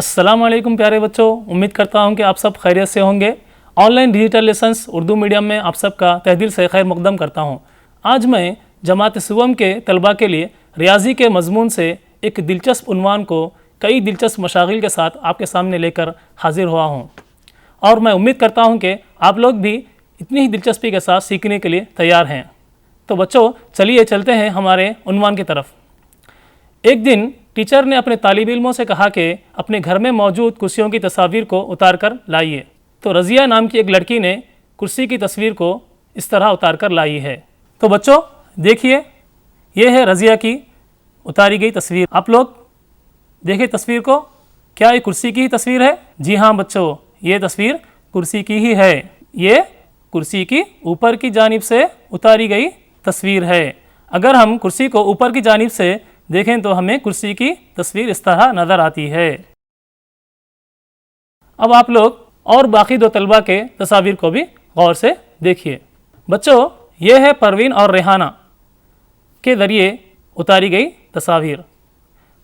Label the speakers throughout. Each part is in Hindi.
Speaker 1: अस्सलामुअलैकुम प्यारे बच्चों, उम्मीद करता हूँ कि आप सब खैरियत से होंगे। Online digital lessons Urdu medium में आप सबका तहे से खैर मकदम करता हूँ। आज मैं जमात सुवम के तलबा के लिए रियाजी के मजमून से एक दिलचस्प उन्वान को कई दिलचस्प मशागिल के साथ आपके सामने लेकर हाजिर हुआ हूँ और मैं उम्मीद करता हूँ कि आप लोग भी इतनी ही दिलचस्पी के साथ सीखने के लिए तैयार हैं। तो बच्चों चलिए चलते हैं हमारे उन्वान की तरफ। एक दिन टीचर ने अपने तालिब इल्मों से कहा कि अपने घर में मौजूद कुर्सियों की तस्वीर को उतार कर लाइए। तो रज़िया नाम की एक लड़की ने कुर्सी की तस्वीर को इस तरह उतार कर लाई है। तो बच्चों देखिए, ये है रज़िया की उतारी गई तस्वीर। आप लोग देखें तस्वीर को, क्या ये कुर्सी की ही तस्वीर है? जी हाँ बच्चों, ये तस्वीर कुर्सी की ही है। ये कुर्सी की ऊपर की जानिब से उतारी गई तस्वीर है। अगर हम कुर्सी को ऊपर की जानिब से देखें तो हमें कुर्सी की तस्वीर इस तरह नज़र आती है। अब आप लोग और बाकी दो तलबा के तस्वीर को भी गौर से देखिए। बच्चों ये है परवीन और रेहाना के ज़रिए उतारी गई तस्वीर।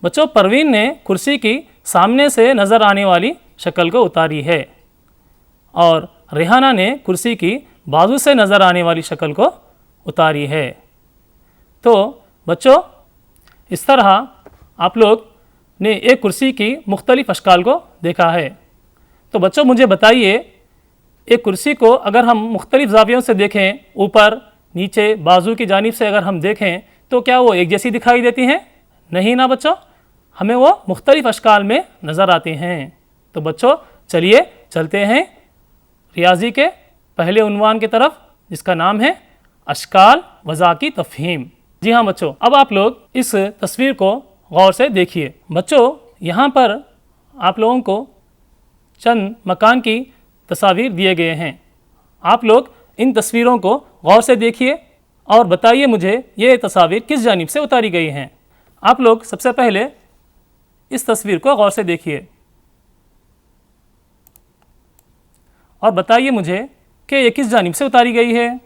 Speaker 1: बच्चों परवीन ने कुर्सी की सामने से नज़र आने वाली शक्ल को उतारी है और रेहाना ने कुर्सी की बाजू से नज़र आने वाली शक्ल को उतारी है। तो बच्चों इस तरह आप लोग ने एक कुर्सी की मुख्तलिफ अशकाल को देखा है। तो बच्चों मुझे बताइए, एक कुर्सी को अगर हम मुख्तलिफ ज़ावियों से देखें, ऊपर नीचे बाजू की जानिब से अगर हम देखें तो क्या वो एक जैसी दिखाई देती हैं? नहीं ना बच्चों, हमें वो मुख्तलिफ अशकाल में नज़र आती हैं। तो बच्चों चलिए चलते हैं रियाजी के पहले उन्वान की तरफ, जिसका नाम है अशकाल वज़ा की तफ़हीम। जी हाँ बच्चों, अब आप लोग इस तस्वीर को गौर से देखिए। बच्चों यहाँ पर आप लोगों को चंद मकान की तस्वीर दिए गए हैं। आप लोग इन तस्वीरों को गौर से देखिए और बताइए मुझे ये तस्वीर किस जानिब से उतारी गई हैं। आप लोग सबसे पहले इस तस्वीर को गौर से देखिए और बताइए मुझे कि ये किस जानिब से उतारी गई है।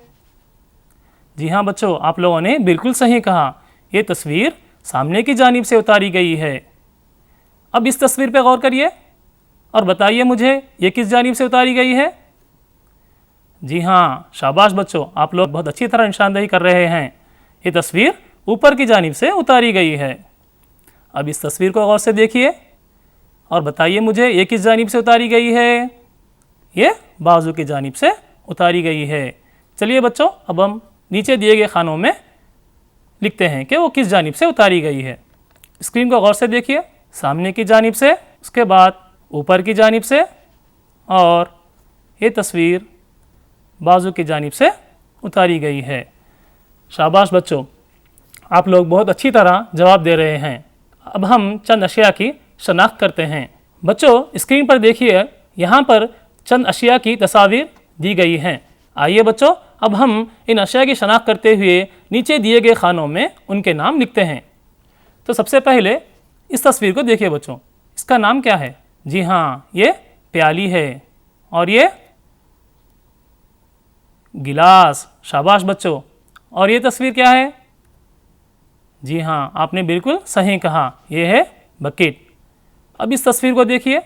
Speaker 1: जी हाँ बच्चों, आप लोगों ने बिल्कुल सही कहा, ये तस्वीर सामने की जानिब से उतारी गई है। अब इस तस्वीर पर गौर करिए और बताइए मुझे ये किस जानिब से उतारी गई है। जी हाँ शाबाश बच्चों, आप लोग बहुत अच्छी तरह निशानदेही कर रहे हैं। ये तस्वीर ऊपर की जानिब से उतारी गई है। अब इस तस्वीर को गौर से देखिए और बताइए मुझे ये किस जानिब से उतारी गई है। ये बाजू की जानिब से उतारी गई है। चलिए बच्चों अब हम नीचे दिए गए खानों में लिखते हैं कि वो किस जानिब से उतारी गई है। स्क्रीन को गौर से देखिए, सामने की जानिब से, उसके बाद ऊपर की जानिब से और ये तस्वीर बाजू की जानिब से उतारी गई है। शाबाश बच्चों, आप लोग बहुत अच्छी तरह जवाब दे रहे हैं। अब हम चंद अशिया की शनाख्त करते हैं। बच्चों स्क्रीन पर देखिए, यहाँ पर चंद अशिया की तस्वीर दी गई हैं। आइए बच्चों अब हम इन अशिया की शनाख्त करते हुए नीचे दिए गए खानों में उनके नाम लिखते हैं। तो सबसे पहले इस तस्वीर को देखिए बच्चों, इसका नाम क्या है? जी हाँ ये प्याली है और ये गिलास। शाबाश बच्चों, और ये तस्वीर क्या है? जी हाँ आपने बिल्कुल सही कहा, ये है बकेट। अब इस तस्वीर को देखिए,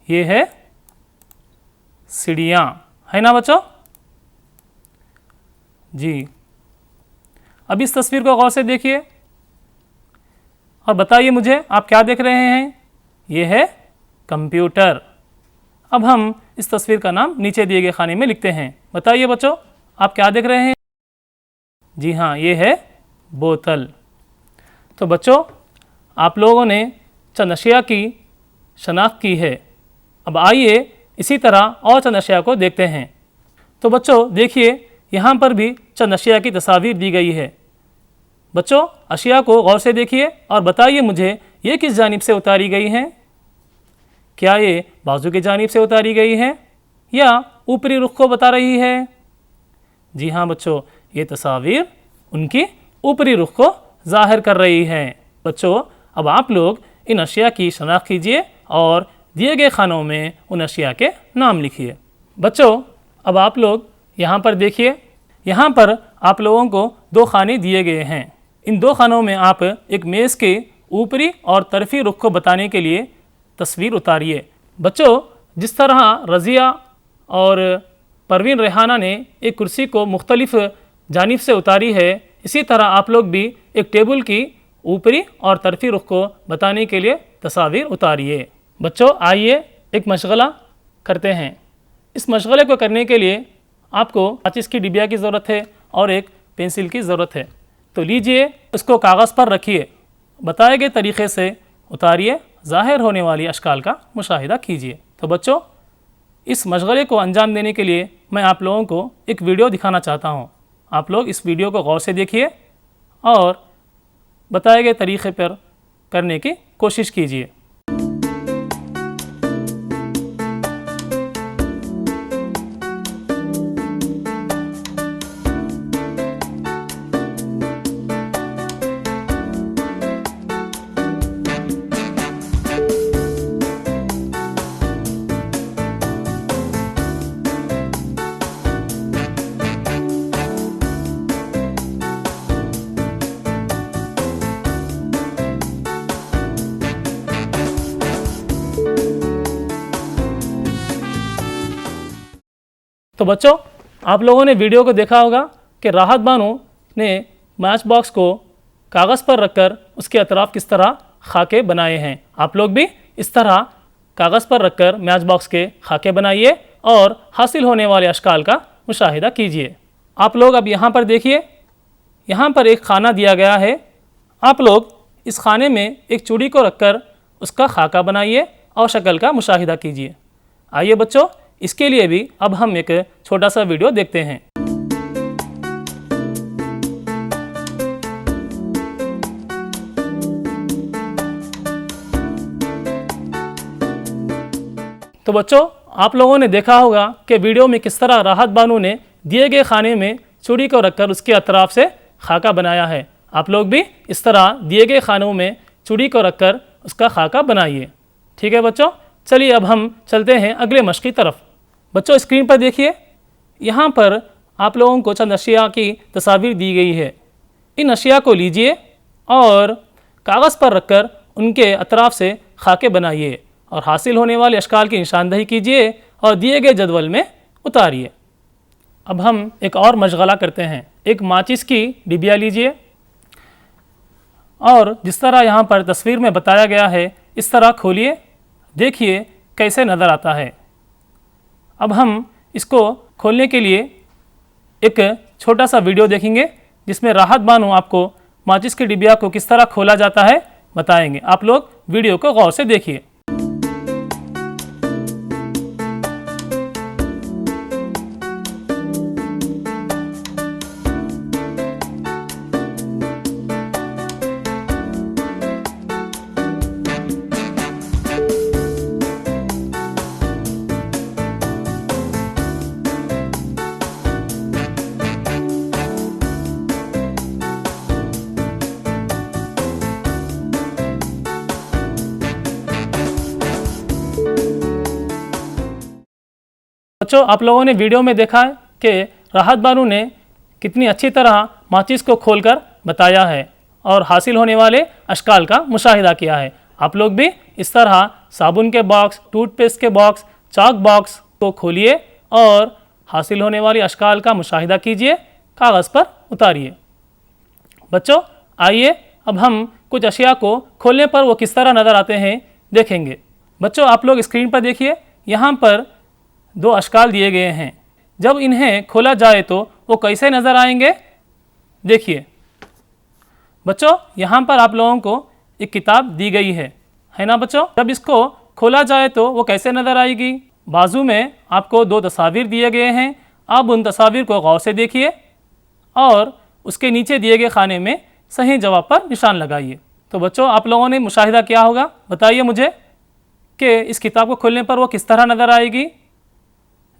Speaker 1: ये है सीढ़ियाँ, है ना बच्चों? जी। अब इस तस्वीर को गौर से देखिए और बताइए मुझे आप क्या देख रहे हैं। ये है कंप्यूटर। अब हम इस तस्वीर का नाम नीचे दिए गए खाने में लिखते हैं। बताइए बच्चों आप क्या देख रहे हैं। जी हाँ ये है बोतल। तो बच्चों आप लोगों ने चंद अशिया की शनाख्त की है। अब आइए इसी तरह और चंद अशिया को देखते हैं। तो बच्चों देखिए, यहाँ पर भी चंद अशिया की तस्वीर दी गई है। बच्चों अशिया को गौर से देखिए और बताइए मुझे ये किस जानिब से उतारी गई हैं। क्या ये बाजू की जानिब से उतारी गई है या ऊपरी रुख को बता रही है? जी हाँ बच्चों, ये तस्वीर उनकी ऊपरी रुख को जाहिर कर रही हैं। बच्चों अब आप लोग इन अशिया की शनाख्त कीजिए और दिए गए खानों में उन अशिया के नाम लिखिए। बच्चों अब आप लोग यहाँ पर देखिए, यहाँ पर आप लोगों को दो खाने दिए गए हैं। इन दो खानों में आप एक मेज़ के ऊपरी और तरफी रुख को बताने के लिए तस्वीर उतारिए। बच्चों, जिस तरह रज़िया और परवीन रेहाना ने एक कुर्सी को मुख्तलिफ जानिब से उतारी है, इसी तरह आप लोग भी एक टेबल की ऊपरी और तरफी रुख को बताने के लिए तस्वीर उतारिए। बच्चों, आइए एक मशगला करते हैं। इस मशगले को करने के लिए आपको माचिस की डिबिया की ज़रूरत है और एक पेंसिल की ज़रूरत है। तो लीजिए, इसको कागज़ पर रखिए, बताए गए तरीक़े से उतारिए, ज़ाहिर होने वाली अशकाल का मुशाहिदा कीजिए। तो बच्चों, इस मशगले को अंजाम देने के लिए मैं आप लोगों को एक वीडियो दिखाना चाहता हूँ। आप लोग इस वीडियो को गौर से देखिए और बताए गए तरीक़े पर करने की कोशिश कीजिए। तो बच्चों, आप लोगों ने वीडियो को देखा होगा कि राहत बानो ने मैच बॉक्स को कागज़ पर रखकर उसके अतराफ़ किस तरह खाके बनाए हैं। आप लोग भी इस तरह कागज़ पर रखकर मैच बॉक्स के खाके बनाइए और हासिल होने वाले अशकाल का मुशाहिदा कीजिए। आप लोग अब यहाँ पर देखिए, यहाँ पर एक खाना दिया गया है। आप लोग इस खाने में एक चूड़ी को रखकर उसका खाका बनाइए और शक्ल का मुशाहिदा कीजिए। आइए बच्चों, इसके लिए भी अब हम एक छोटा सा वीडियो देखते हैं। तो बच्चों, आप लोगों ने देखा होगा कि वीडियो में किस तरह राहत बानो ने दिए गए खाने में चूड़ी को रखकर उसके अतराफ से खाका बनाया है। आप लोग भी इस तरह दिए गए खानों में चूड़ी को रखकर उसका खाका बनाइए। ठीक है बच्चों, चलिए अब हम चलते हैं अगले मश्क की तरफ। बच्चों, स्क्रीन पर देखिए, यहाँ पर आप लोगों को चंद अशिया की तस्वीर दी गई है। इन अशिया को लीजिए और कागज़ पर रखकर उनके अतराफ से खाके बनाइए और हासिल होने वाले अशकाल की निशानदही कीजिए और दिए गए जदवल में उतारिए। अब हम एक और मशगला करते हैं। एक माचिस की डिबिया लीजिए और जिस तरह यहाँ पर तस्वीर में बताया गया है इस तरह खोलिए, देखिए कैसे नज़र आता है। अब हम इसको खोलने के लिए एक छोटा सा वीडियो देखेंगे जिसमें राहत बानो आपको माचिस की डिबिया को किस तरह खोला जाता है बताएंगे। आप लोग वीडियो को गौर से देखिए। बच्चों, आप लोगों ने वीडियो में देखा है कि राहत बानो ने कितनी अच्छी तरह माचिस को खोलकर बताया है और हासिल होने वाले अशकाल का मुशाहिदा किया है। आप लोग भी इस तरह साबुन के बॉक्स, टूथपेस्ट के बॉक्स, चाक बॉक्स को खोलिए और हासिल होने वाली अशकाल का मुशाहिदा कीजिए, कागज़ पर उतारिए। बच्चों, आइए अब हम कुछ अशिया को खोलने पर वो किस तरह नज़र आते हैं देखेंगे। बच्चों, आप लोग स्क्रीन पर देखिए, यहाँ पर दो अशकाल दिए गए हैं। जब इन्हें खोला जाए तो वो कैसे नज़र आएंगे देखिए। बच्चों, यहाँ पर आप लोगों को एक किताब दी गई है ना बच्चों। जब इसको खोला जाए तो वो कैसे नज़र आएगी। बाजू में आपको दो तस्वीर दिए गए हैं। आप उन तस्वीर को गौर से देखिए और उसके नीचे दिए गए खाने में सही जवाब पर निशान लगाइए। तो बच्चों, आप लोगों ने मुशाहिदा किया होगा, बताइए मुझे कि इस किताब को खोलने पर वो किस तरह नज़र आएगी।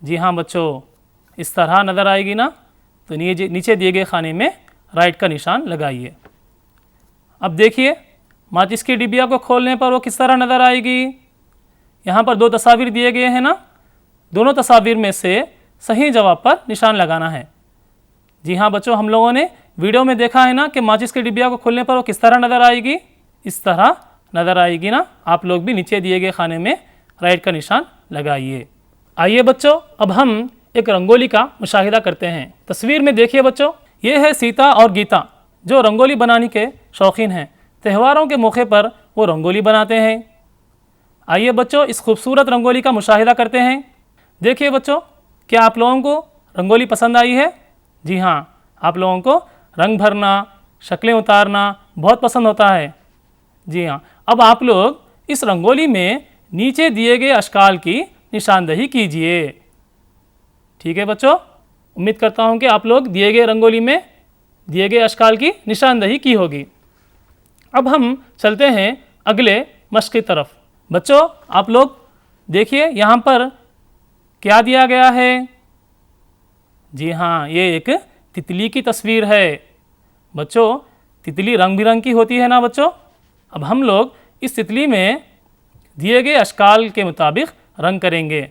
Speaker 1: जी हाँ बच्चों, इस तरह नज़र आएगी ना। तो नीचे दिए गए खाने में राइट का निशान लगाइए। अब देखिए, माचिस की डिबिया को खोलने पर वो किस तरह नज़र आएगी। यहाँ पर दो तस्वीर दिए गए हैं ना, दोनों तस्वीर में से सही जवाब पर निशान लगाना है। जी हाँ बच्चों, हम लोगों ने वीडियो में देखा है ना कि माचिस की डिबिया को खोलने पर वो किस तरह नज़र आएगी। इस तरह नज़र आएगी ना। आप लोग भी नीचे दिए गए खाने में राइट का निशान लगाइए। आइए बच्चों, अब हम एक रंगोली का मुशाहिदा करते हैं। तस्वीर में देखिए बच्चों, ये है सीता और गीता जो रंगोली बनाने के शौकीन हैं। त्योहारों के मौके पर वो रंगोली बनाते हैं। आइए बच्चों, इस खूबसूरत रंगोली का मुशाहिदा करते हैं। देखिए बच्चों, क्या आप लोगों को रंगोली पसंद आई है? जी हाँ, आप लोगों को रंग भरना, शक्लें उतारना बहुत पसंद होता है। जी हाँ, अब आप लोग इस रंगोली में नीचे दिए गए अश्काल की निशानदही कीजिए। ठीक है बच्चों, उम्मीद करता हूँ कि आप लोग दिए गए रंगोली में दिए गए अश्काल की निशानदही की होगी। अब हम चलते हैं अगले मश्क की तरफ। बच्चों, आप लोग देखिए यहाँ पर क्या दिया गया है। जी हाँ, ये एक तितली की तस्वीर है। बच्चों, तितली रंग बिरंगी होती है ना बच्चों। अब हम लोग इस तितली में दिए गए अश्काल के मुताबिक रंग करेंगे।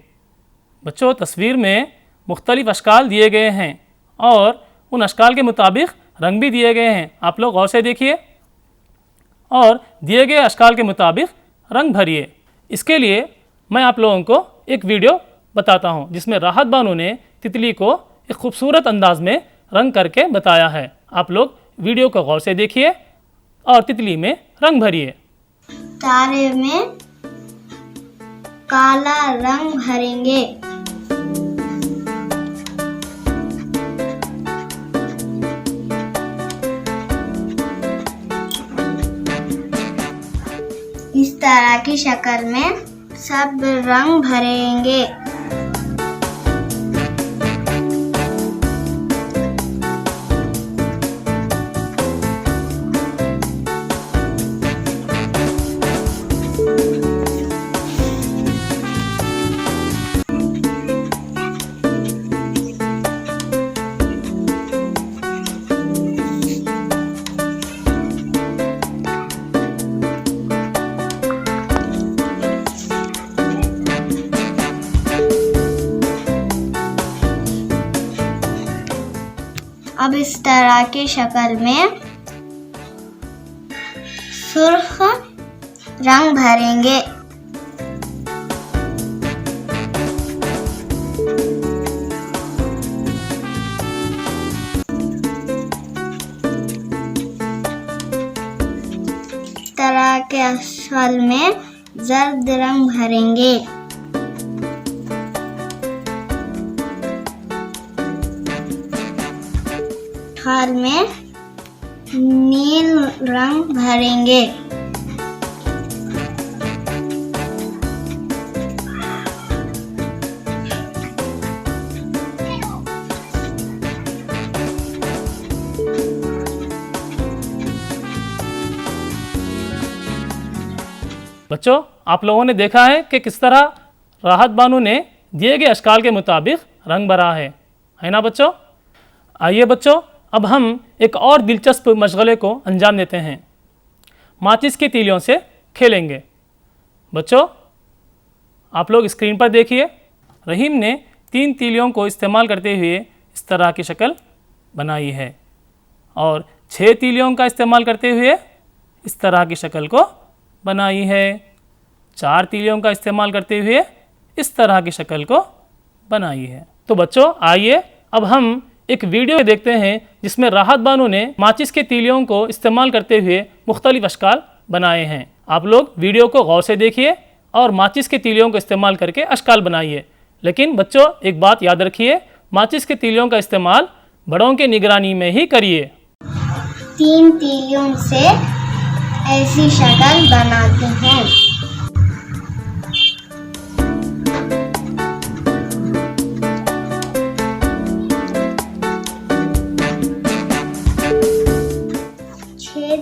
Speaker 1: बच्चों, तस्वीर में मुख्तलिफ अश्काल दिए गए हैं और उन अश्काल के मुताबिक रंग भी दिए गए हैं। आप लोग गौर से देखिए और दिए गए अश्काल के मुताबिक रंग भरिए। इसके लिए मैं आप लोगों को एक वीडियो बताता हूँ जिसमें राहत बानो ने तितली को एक खूबसूरत अंदाज में रंग करके बताया है। आप लोग वीडियो को गौर से देखिए और तितली में रंग भरिए।
Speaker 2: तारे में काला रंग भरेंगे। इस तरह की शक्ल में सब रंग भरेंगे। अब इस तरह की शक्ल में सुर्ख रंग भरेंगे। इस तरह के अश्काल में जर्द रंग भरेंगे। हाल में नील रंग भरेंगे।
Speaker 1: बच्चों, आप लोगों ने देखा है कि किस तरह राहत बानो ने दिए गए अश्काल के मुताबिक रंग भरा है ना बच्चों। आइए बच्चों, अब हम एक और दिलचस्प मशगले को अंजाम देते हैं। माचिस की तीलियों से खेलेंगे। बच्चों, आप लोग स्क्रीन पर देखिए। रहीम ने 3 तीलियों को इस्तेमाल करते हुए इस तरह की शक्ल बनाई है और 6 तीलियों का इस्तेमाल करते हुए इस तरह की शक्ल को बनाई है। 4 तीलियों का इस्तेमाल करते हुए इस तरह की शक्ल को बनाई है। तो बच्चों, आइए अब हम एक वीडियो देखते हैं जिसमें राहत बानो ने माचिस के तीलियों को इस्तेमाल करते हुए मुख्तलिफ अश्काल बनाए हैं। आप लोग वीडियो को गौर से देखिए और माचिस के तीलियों को इस्तेमाल करके अश्काल बनाइए। लेकिन बच्चों, एक बात याद रखिए, माचिस के तीलियों का इस्तेमाल बड़ों के निगरानी में ही करिए।
Speaker 2: 3 तीलियों से ऐसी शक्ल बनाते हैं।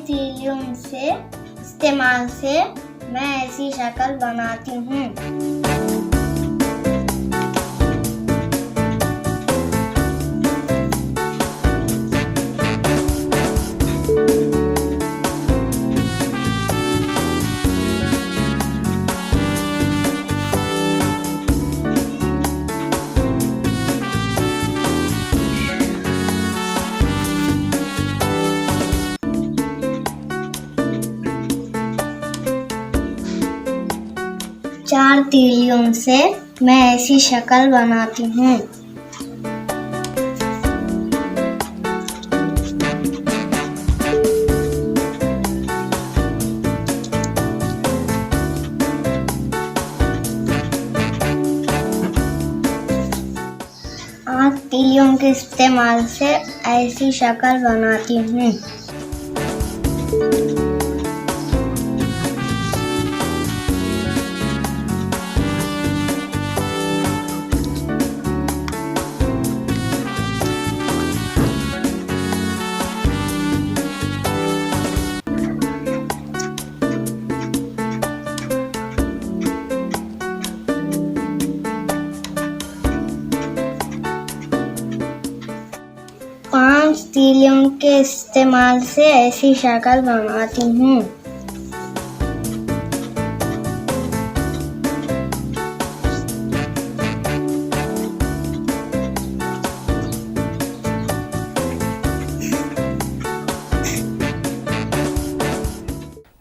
Speaker 2: तीलियों से इस्तेमाल से मैं ऐसी शक्ल बनाती हूँ। 4 तीलियों से मैं ऐसी शक्ल बनाती हूँ। आठ तीलियों के इस्तेमाल से ऐसी शक्ल बनाती हूँ। पांच तीलियों के इस्तेमाल से ऐसी शक्ल बनाती हूँ।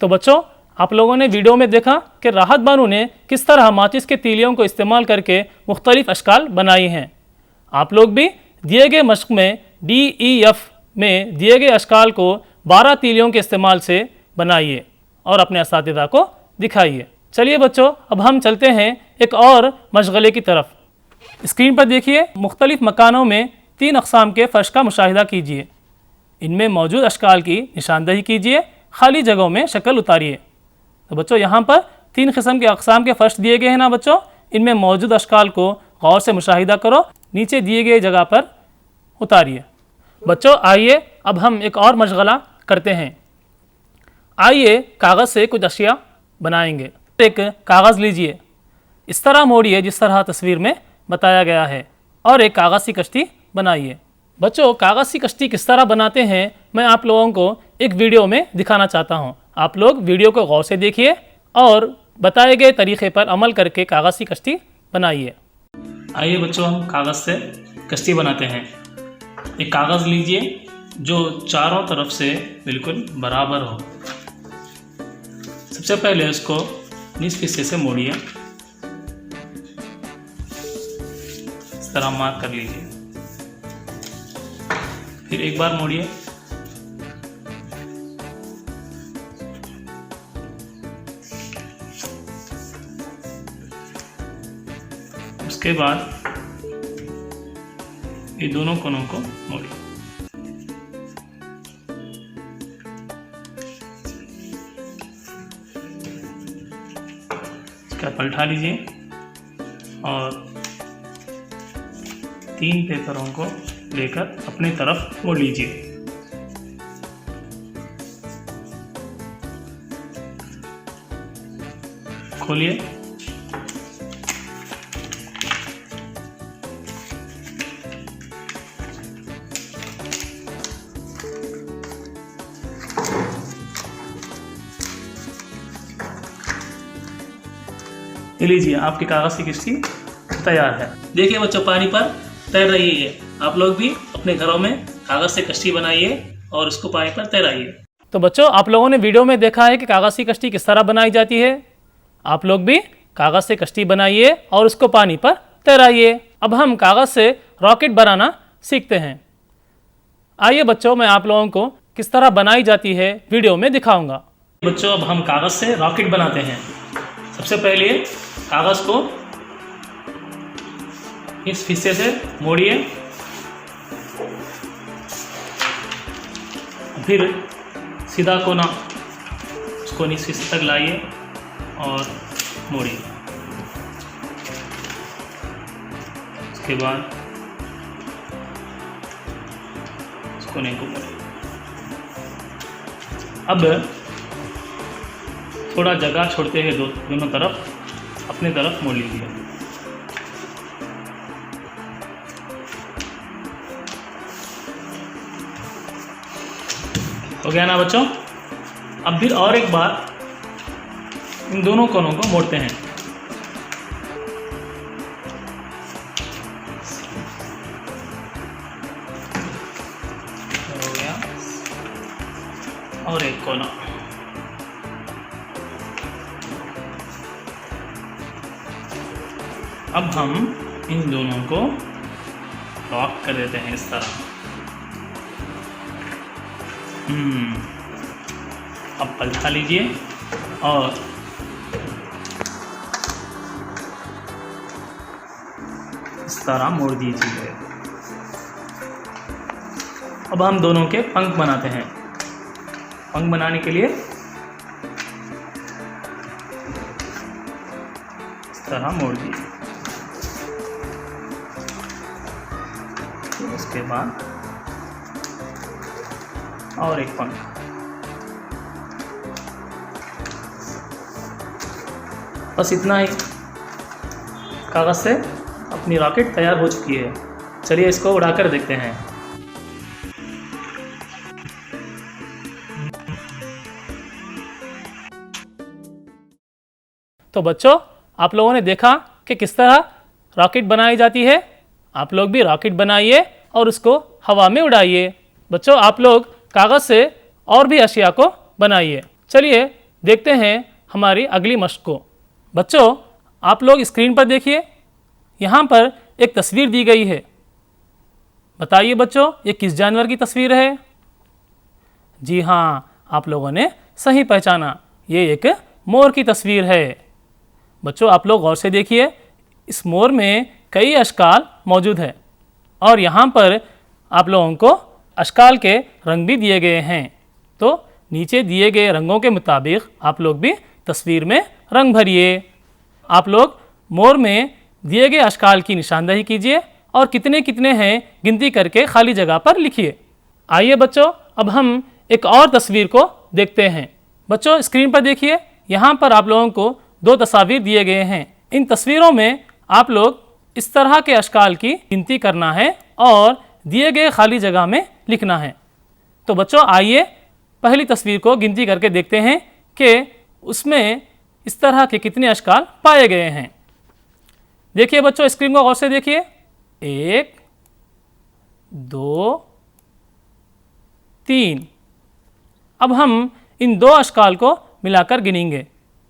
Speaker 1: तो बच्चों, आप लोगों ने वीडियो में देखा कि राहत बानो ने किस तरह माचिस के तीलियों को इस्तेमाल करके मुख्तलिफ अशकाल बनाई हैं। आप लोग भी दिए गए मश्क में DEF में दिए गए अशकाल को 12 तीलियों के इस्तेमाल से बनाइए और अपने असातिज़ा को दिखाइए। चलिए बच्चों, अब हम चलते हैं एक और मशगले की तरफ। स्क्रीन पर देखिए, मुख्तलिफ मकानों में 3 अक़साम के फ़र्श का मुशाहिदा कीजिए। इनमें मौजूद अशकाल की निशानदही कीजिए, खाली जगहों में शक्ल उतारिए। तो बच्चों, यहाँ पर 3 किस्म के अक़साम के फ़र्श दिए गए हैं ना बच्चों। इनमें मौजूद अशकाल को गौर से मुशाहिदा करो, नीचे दिए गए जगह पर उतारिए। बच्चों, आइए अब हम एक और मशगला करते हैं। आइए कागज़ से कुछ अशिया बनाएंगे। एक कागज़ लीजिए, इस तरह मोड़िए जिस तरह तस्वीर में बताया गया है, और एक कागज़ की कश्ती बनाइए। बच्चों, कागज़ की कश्ती किस तरह बनाते हैं मैं आप लोगों को एक वीडियो में दिखाना चाहता हूँ। आप लोग वीडियो को गौर से देखिए और बताए गए तरीक़े पर अमल करके कागज़ की कश्ती बनाइए। आइए बच्चों, हम कागज़ से कश्ती बनाते हैं। एक कागज़ लीजिए जो चारों तरफ से बिल्कुल बराबर हो। सबसे पहले उसको निचले हिस्से से मोड़िए, इस तरह मार्क कर लीजिए। फिर एक बार मोड़िए, उसके बाद ये दोनों कोनों को मोड़िए। इसका पलटा लीजिए और 3 पेपरों को लेकर अपनी तरफ मोड़ लीजिए। खोलिए, लीजिए आपकी कागज़ की कश्ती तैयार है। देखिए बच्चों, पानी पर तैर रही है। आप लोग भी अपने घरों में कागज़ से कश्ती बनाइए और उसको पानी पर तैराइए। तो बच्चों, आप लोगों ने वीडियो में देखा है कि कागज़ की कश्ती किस तरह बनाई जाती है। आप लोग भी कागज़ से कश्ती बनाइए और उसको पानी पर तैराइए। अब हम कागज़ से रॉकेट बनाना सीखते हैं। आइए बच्चों, मैं आप लोगों को किस तरह बनाई जाती है वीडियो में दिखाऊंगा। बच्चों, अब हम कागज़ से रॉकेट बनाते हैं। सबसे पहले कागज़ को इस हिस्से से मोड़िए, फिर सीधा कोना उसको इस हिस्से तक लाइए और मोड़िए। उसके बाद इस कोने को मोड़िए। अब थोड़ा जगह छोड़ते हुए दोनों तरफ अपनी तरफ मोड़ लीजिए। हो गया ना बच्चों। अब फिर और एक बार इन दोनों कोनों को मोड़ते हैं। हो गया, और एक कोना। अब हम इन दोनों को लॉक कर देते हैं इस तरह। अब पलटा लीजिए और इस तरह मोड़ दीजिए। अब हम दोनों के पंख बनाते हैं। पंख बनाने के लिए इस तरह मोड़ दीजिए। उसके बाद और एक पंख। बस इतना ही। कागज से अपनी रॉकेट तैयार हो चुकी है। चलिए इसको उड़ाकर देखते हैं। तो बच्चों, आप लोगों ने देखा कि किस तरह रॉकेट बनाई जाती है। आप लोग भी रॉकेट बनाइए और उसको हवा में उड़ाइए। बच्चों, आप लोग कागज़ से और भी अशिया को बनाइए। चलिए देखते हैं हमारी अगली मश्क को। बच्चों, आप लोग स्क्रीन पर देखिए। यहाँ पर एक तस्वीर दी गई है। बताइए बच्चों, ये किस जानवर की तस्वीर है? जी हाँ, आप लोगों ने सही पहचाना। ये एक मोर की तस्वीर है। बच्चों, आप लोग गौर से देखिए। इस मोर में कई अश्काल मौजूद है और यहाँ पर आप लोगों को अश्काल के रंग भी दिए गए हैं। तो नीचे दिए गए रंगों के मुताबिक आप लोग भी तस्वीर में रंग भरिए। आप लोग मोर में दिए गए अश्काल की निशानदेही कीजिए और कितने कितने हैं गिनती करके खाली जगह पर लिखिए। आइए बच्चों, अब हम एक और तस्वीर को देखते हैं। बच्चों, स्क्रीन पर देखिए। यहाँ पर आप लोगों को दो तस्वीर दिए गए हैं। इन तस्वीरों में आप लोग इस तरह के अश्काल की गिनती करना है और दिए गए खाली जगह में लिखना है। तो बच्चों, आइए पहली तस्वीर को गिनती करके देखते हैं कि उसमें इस तरह के कितने अश्काल पाए गए हैं। देखिए बच्चों, स्क्रीन को गौर से देखिए। 1 2 3। अब हम इन दो अश्काल को मिलाकर गिनेंगे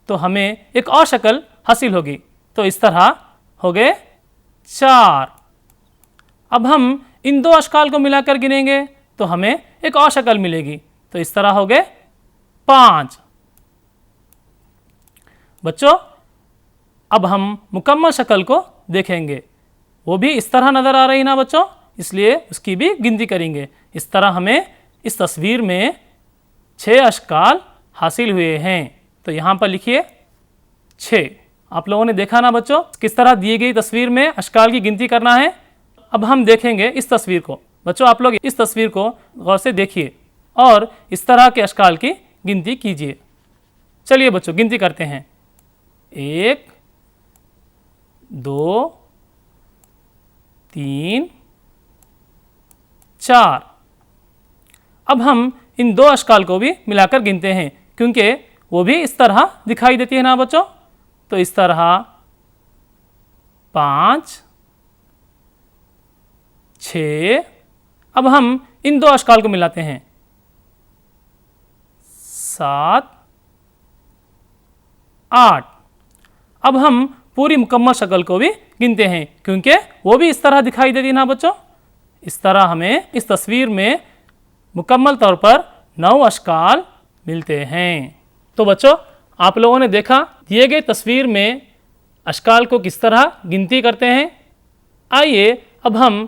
Speaker 1: तो हमें एक और शक्ल हासिल होगी। तो इस तरह हो गए 4। अब हम इन दो अश्काल को मिलाकर गिनेंगे तो हमें एक और शक्ल मिलेगी। तो इस तरह हो गए 5। बच्चों, अब हम मुकम्मल शक्ल को देखेंगे। वो भी इस तरह नज़र आ रही ना बच्चों, इसलिए उसकी भी गिनती करेंगे। इस तरह हमें इस तस्वीर में 6 अश्काल हासिल हुए हैं। तो यहाँ पर लिखिए 6। आप लोगों ने देखा ना बच्चों, किस तरह दी गई तस्वीर में अश्काल की गिनती करना है। अब हम देखेंगे इस तस्वीर को। बच्चों, आप लोग इस तस्वीर को गौर से देखिए और इस तरह के अश्काल की गिनती कीजिए। चलिए बच्चों, गिनती करते हैं। 1 2 3 4। अब हम इन दो अश्काल को भी मिलाकर गिनते हैं क्योंकि वो भी इस तरह दिखाई देती है ना बच्चों। तो इस तरह 5 6। अब हम इन दो अश्काल को मिलाते हैं। 7 8। अब हम पूरी मुकम्मल शक्ल को भी गिनते हैं क्योंकि वो भी इस तरह दिखाई देती है ना बच्चों। इस तरह हमें इस तस्वीर में मुकम्मल तौर पर 9 अश्काल मिलते हैं। तो बच्चों, आप लोगों ने देखा दिए गए तस्वीर में अश्काल को किस तरह गिनती करते हैं। आइए अब हम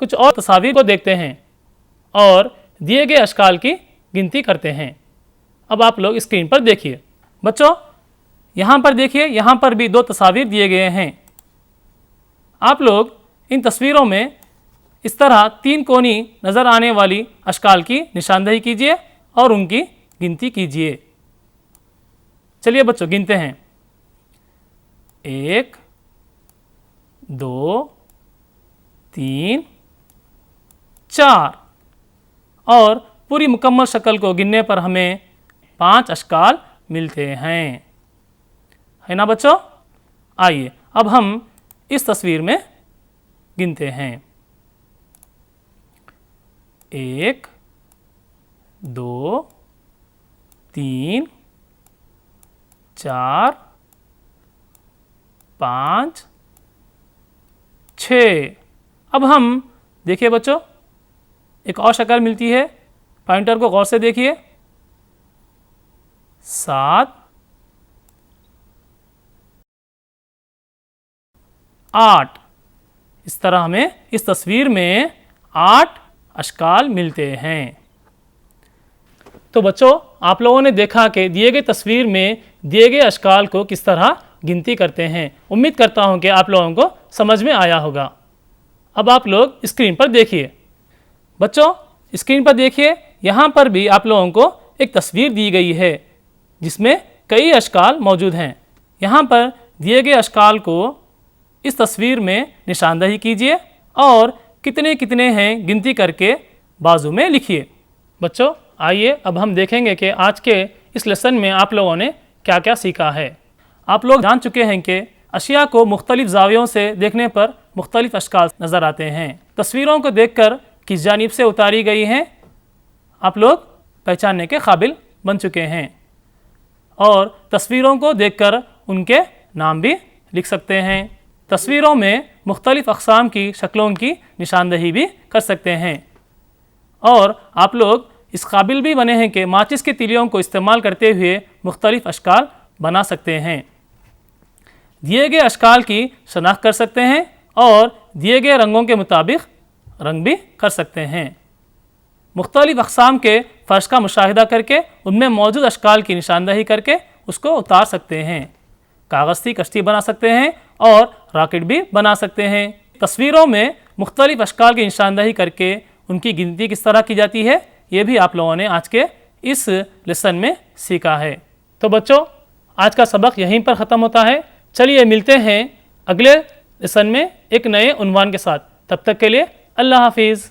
Speaker 1: कुछ और तस्वीर को देखते हैं और दिए गए अश्काल की गिनती करते हैं। अब आप लोग स्क्रीन पर देखिए। बच्चों, यहाँ पर देखिए, यहाँ पर भी 2 तस्वीर दिए गए हैं। आप लोग इन तस्वीरों में इस तरह 3 कोनी नज़र आने वाली अश्काल की निशानदेही कीजिए और उनकी गिनती कीजिए। चलिए बच्चों, गिनते हैं। 1 2 3 4 और पूरी मुकम्मल शक्ल को गिनने पर हमें 5 अश्काल मिलते हैं, है ना बच्चों। आइए अब हम इस तस्वीर में गिनते हैं। 1 2 3 4 5 6। अब हम देखिए बच्चों, एक और शक्ल मिलती है, पॉइंटर को गौर से देखिए, 7, 8। इस तरह हमें इस तस्वीर में 8 अश्काल मिलते हैं। तो बच्चों, आप लोगों ने देखा कि दिए गए तस्वीर में दिए गए अश्काल को किस तरह गिनती करते हैं। उम्मीद करता हूं कि आप लोगों को समझ में आया होगा। अब आप लोग स्क्रीन पर देखिए। बच्चों, स्क्रीन पर देखिए, यहाँ पर भी आप लोगों को एक तस्वीर दी गई है जिसमें कई अश्काल मौजूद हैं। यहाँ पर दिए गए अश्काल को इस तस्वीर में निशानदही कीजिए और कितने कितने हैं गिनती करके बाजू में लिखिए। बच्चों, आइए अब हम देखेंगे कि आज के इस लेसन में आप लोगों ने क्या क्या सीखा है। आप लोग जान चुके हैं कि अशिया को मुख्तलिफ जावियों से देखने पर मुख्तलिफ अश्काल नज़र आते हैं। तस्वीरों को देखकर किस जानिब से उतारी गई हैं आप लोग पहचानने के काबिल बन चुके हैं और तस्वीरों को देखकर उनके नाम भी लिख सकते हैं। तस्वीरों में मुख्तलिफ अक़साम की शक्लों की निशानदही भी कर सकते हैं और आप लोग इस काबिल भी बने हैं कि माचिस की तीलियों को इस्तेमाल करते हुए मुख्तलिफ अश्काल बना सकते हैं। दिए गए अश्काल की शनाख्त कर सकते हैं और दिए गए रंगों के मुताबिक रंग भी कर सकते हैं। मुख्तलिफ अक़साम के फ़र्श का मुशाहिदा करके उनमें मौजूद अश्काल की निशानदही करके उसको उतार सकते हैं। कागज़ की कश्ती बना सकते हैं और रॉकेट भी बना सकते हैं। तस्वीरों में मुख्तलिफ अश्काल की निशानदही करके उनकी गिनती किस तरह की जाती है, ये भी आप लोगों ने आज के इस लेसन में सीखा है। तो बच्चों, आज का सबक यहीं पर ख़त्म होता है। चलिए मिलते हैं अगले लेसन में एक नए उन्वान के साथ। तब तक के लिए अल्लाह हाफिज़।